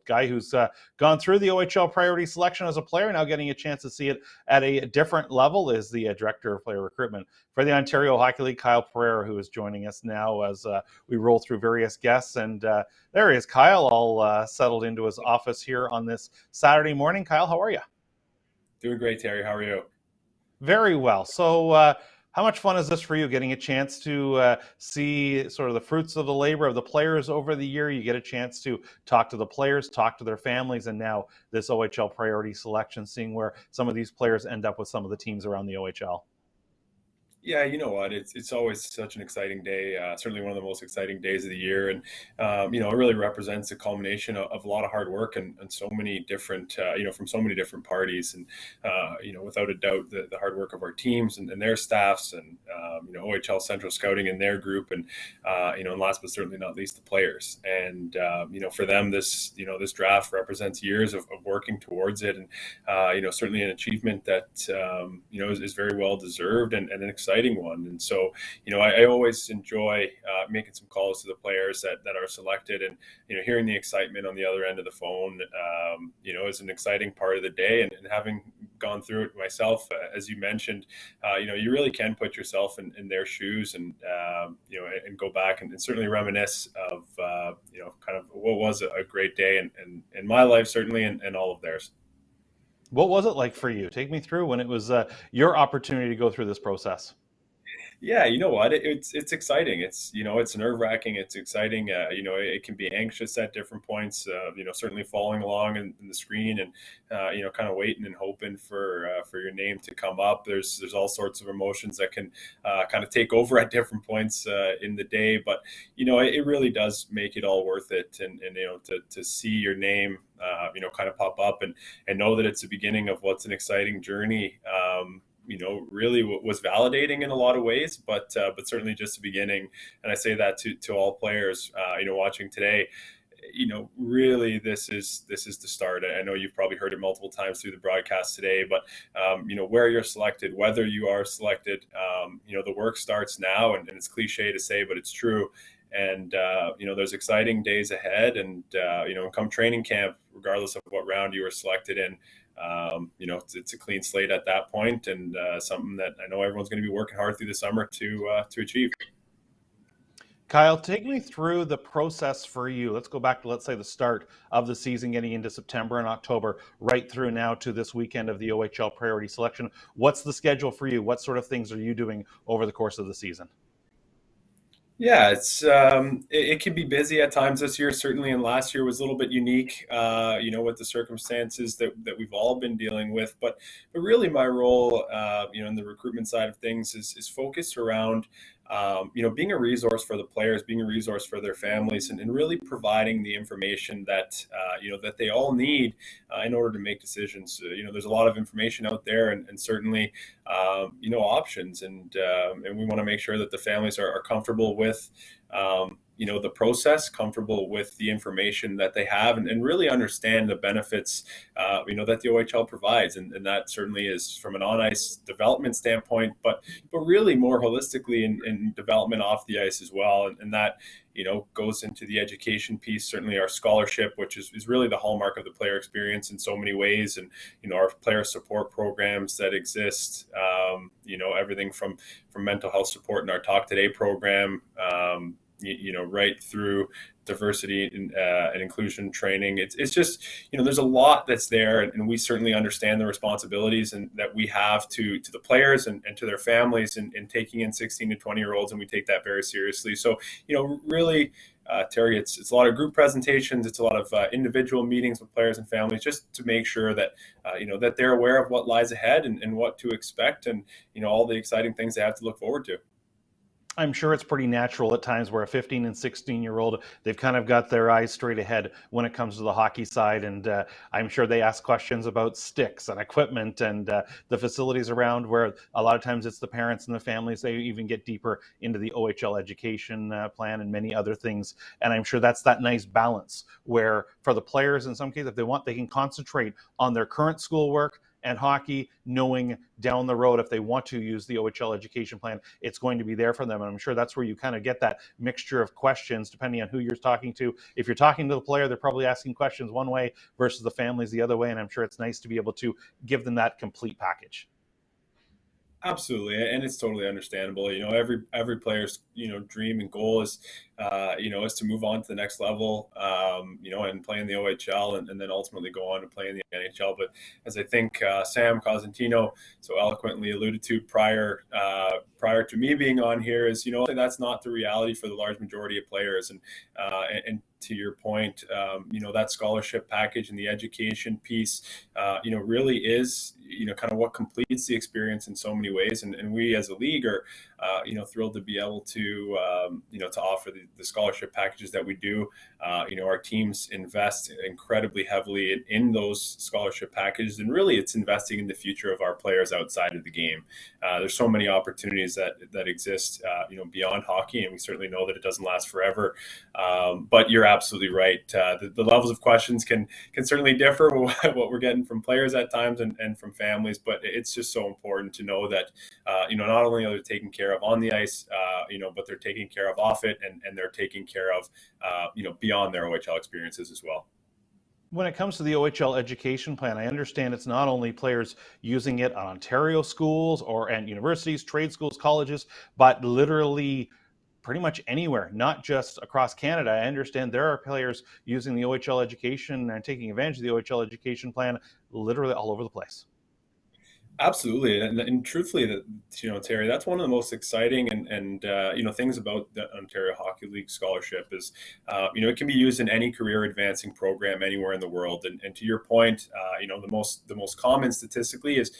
guy who's gone through the OHL priority selection as a player, now getting a chance to see it at a different level, is the director of player recruitment for the Ontario Hockey League, Kyle Pereira, who is joining us now as we roll through various guests. And there he is, Kyle, all settled into his office here on this Saturday morning. Kyle, how are you? Doing great, Terry. How are you? Very well. So how much fun is this for you, getting a chance to see sort of the fruits of the labor of the players over the year? You get a chance to talk to the players, talk to their families, and now this OHL priority selection, seeing where some of these players end up with some of the teams around the OHL. Yeah, you know what? It's always such an exciting day. Certainly one of the most exciting days of the year, and it really represents a culmination of a lot of hard work and so many different, from so many different parties, and without a doubt, the hard work of our teams and their staffs, and OHL Central Scouting and their group, and last but certainly not least, the players. And for them, this draft represents years of working towards it, and certainly an achievement that is very well deserved and an exciting one. And so, I always enjoy making some calls to the players that are selected, and hearing the excitement on the other end of the phone, is an exciting part of the day. And having gone through it myself, as you mentioned, you really can put yourself in their shoes, and and go back and certainly reminisce of kind of what was a great day in my life, certainly, and all of theirs. What was it like for you? Take me through when it was your opportunity to go through this process. Yeah, you know what? It's exciting. It's nerve wracking. It's exciting. It can be anxious at different points. Certainly following along in the screen, and kind of waiting and hoping for your name to come up. There's all sorts of emotions that can kind of take over at different points in the day. But it really does make it all worth it. And to see your name kind of pop up, and know that it's the beginning of what's an exciting journey. Really was validating in a lot of ways, but certainly just the beginning. And I say that to all players, watching today. Really, this is the start. I know you've probably heard it multiple times through the broadcast today, but where you're selected, whether you are selected, the work starts now, and it's cliche to say, but it's true. And there's exciting days ahead, and come training camp, regardless of what round you were selected in. It's a clean slate at that point, and something that I know everyone's going to be working hard through the summer to achieve. Kyle, take me through the process for you. Let's go back to, let's say, the start of the season, getting into September and October, right through now to this weekend of the OHL priority selection. What's the schedule for you? What sort of things are you doing over the course of the season? Yeah, it can be busy at times this year, certainly, and last year was a little bit unique, with the circumstances that we've all been dealing with. But really, my role, in the recruitment side of things is focused around, being a resource for the players, being a resource for their families, and really providing the information that that they all need in order to make decisions. There's a lot of information out there, and certainly options, and we want to make sure that the families are comfortable with the process, comfortable with the information that they have, and really understand the benefits that the OHL provides, and that certainly is from an on-ice development standpoint, but really more holistically in development off the ice as well, and that goes into the education piece. Certainly our scholarship, which is really the hallmark of the player experience in so many ways, and our player support programs that exist, everything from mental health support in our Talk Today program, right through diversity and inclusion training. It's just, there's a lot that's there, and we certainly understand the responsibilities and that we have to the players and to their families in taking in 16 to 20-year-olds, and we take that very seriously. So, really, Terry, it's a lot of group presentations, it's a lot of individual meetings with players and families, just to make sure that, that they're aware of what lies ahead, and what to expect, and, all the exciting things they have to look forward to. I'm sure it's pretty natural at times where a 15 and 16-year-old, they've kind of got their eyes straight ahead when it comes to the hockey side. And I'm sure they ask questions about sticks and equipment and the facilities around, where a lot of times it's the parents and the families. They even get deeper into the OHL education plan and many other things. And I'm sure that's that nice balance where for the players, in some cases, if they want, they can concentrate on their current schoolwork and hockey, knowing down the road if they want to use the OHL education plan, it's going to be there for them. And I'm sure that's where you kind of get that mixture of questions depending on who you're talking to. If you're talking to the player, they're probably asking questions one way versus the families the other way. And I'm sure it's nice to be able to give them that complete package. Absolutely, and it's totally understandable. Every player's dream and goal is is to move on to the next level, and play in the OHL, and then ultimately go on to play in the NHL. But as I think Sam Cosentino so eloquently alluded to prior to me being on here, is that's not the reality for the large majority of players. And to your point, that scholarship package and the education piece, really is kind of what completes the experience in so many ways. And we as a league are thrilled to be able to to offer the scholarship packages that we do. Our teams invest incredibly heavily in those scholarship packages, and really it's investing in the future of our players outside of the game. There's so many opportunities that exist beyond hockey, and we certainly know that it doesn't last forever. But you're absolutely right. The levels of questions can certainly differ what we're getting from players at times and from families, but it's just so important to know that not only are they taken care of on the ice, but they're taken care of off it, and they're taken care of beyond their OHL experiences as well. When it comes to the OHL education plan, I understand it's not only players using it on Ontario schools and universities, trade schools, colleges, but literally pretty much anywhere, not just across Canada. I understand there are players using the OHL education and taking advantage of the OHL education plan literally all over the place. Absolutely, and truthfully, Terry, that's one of the most exciting and things about the Ontario Hockey League scholarship is, it can be used in any career advancing program anywhere in the world. And to your point, the most common statistically is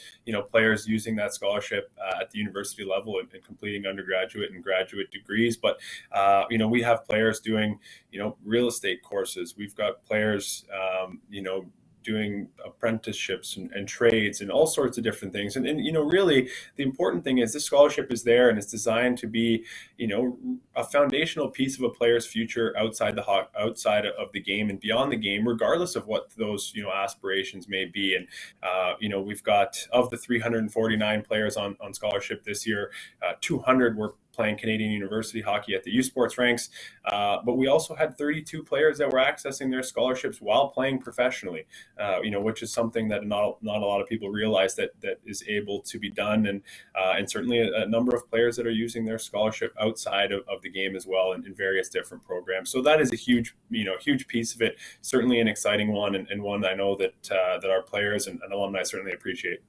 players using that scholarship at the university level and completing undergraduate and graduate degrees. But we have players doing real estate courses. We've got players doing apprenticeships and trades and all sorts of different things. And really the important thing is this scholarship is there and it's designed to be, a foundational piece of a player's future outside of the game and beyond the game, regardless of what those, aspirations may be. And, we've got, of the 349 players on scholarship this year, 200 were playing Canadian university hockey at the U Sports ranks. But we also had 32 players that were accessing their scholarships while playing professionally, which is something that not a lot of people realize that is able to be done. And certainly a number of players that are using their scholarship outside of the game as well in various different programs. So that is a huge piece of it, certainly an exciting one, and one I know that our players and alumni certainly appreciate.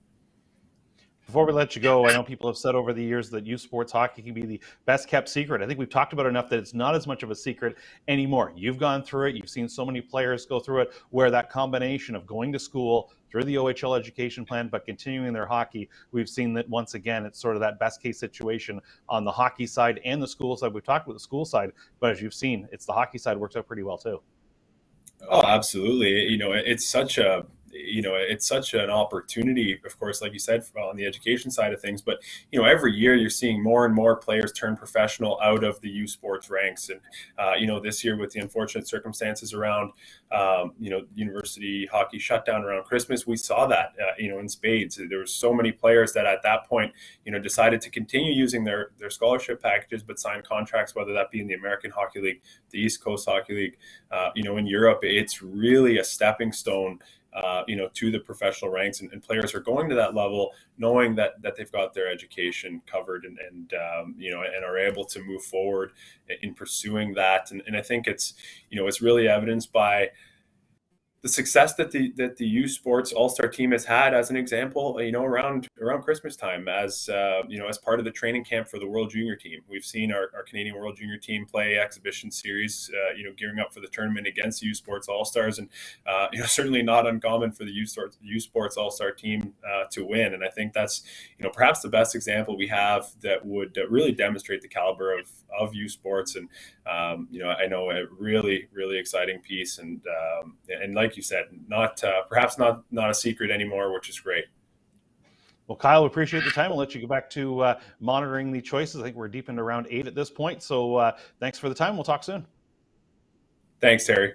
Before we let you go, I know people have said over the years that U Sports hockey can be the best kept secret. I think we've talked about enough that it's not as much of a secret anymore. You've gone through it. You've seen so many players go through it, where that combination of going to school through the OHL education plan, but continuing their hockey, we've seen that once again, it's sort of that best case situation on the hockey side and the school side. We've talked about the school side, but as you've seen, it's the hockey side works out pretty well too. Oh, absolutely. It's such an opportunity, of course, like you said, on the education side of things. But, every year you're seeing more and more players turn professional out of the U Sports ranks. And, this year with the unfortunate circumstances around, university hockey shutdown around Christmas, we saw that, in spades. There were so many players that at that point, decided to continue using their scholarship packages, but sign contracts, whether that be in the American Hockey League, the East Coast Hockey League, in Europe. It's really a stepping stone to the professional ranks, and players are going to that level knowing that they've got their education covered and are able to move forward in pursuing that. And I think it's really evidenced by the success that the U Sports All-Star team has had, as an example, around Christmas time, as as part of the training camp for the World Junior team. We've seen our Canadian World Junior team play exhibition series, gearing up for the tournament against the U Sports All-Stars, and certainly not uncommon for the U Sports All-Star team to win. And I think that's perhaps the best example we have that would really demonstrate the caliber of U Sports. And I know a really, really exciting piece, and like you said, perhaps not a secret anymore, which is great. Well, Kyle, we appreciate the time. We'll let you go back to monitoring the choices. I think we're deep into round 8 at this point. So thanks for the time. We'll talk soon. Thanks, Terry.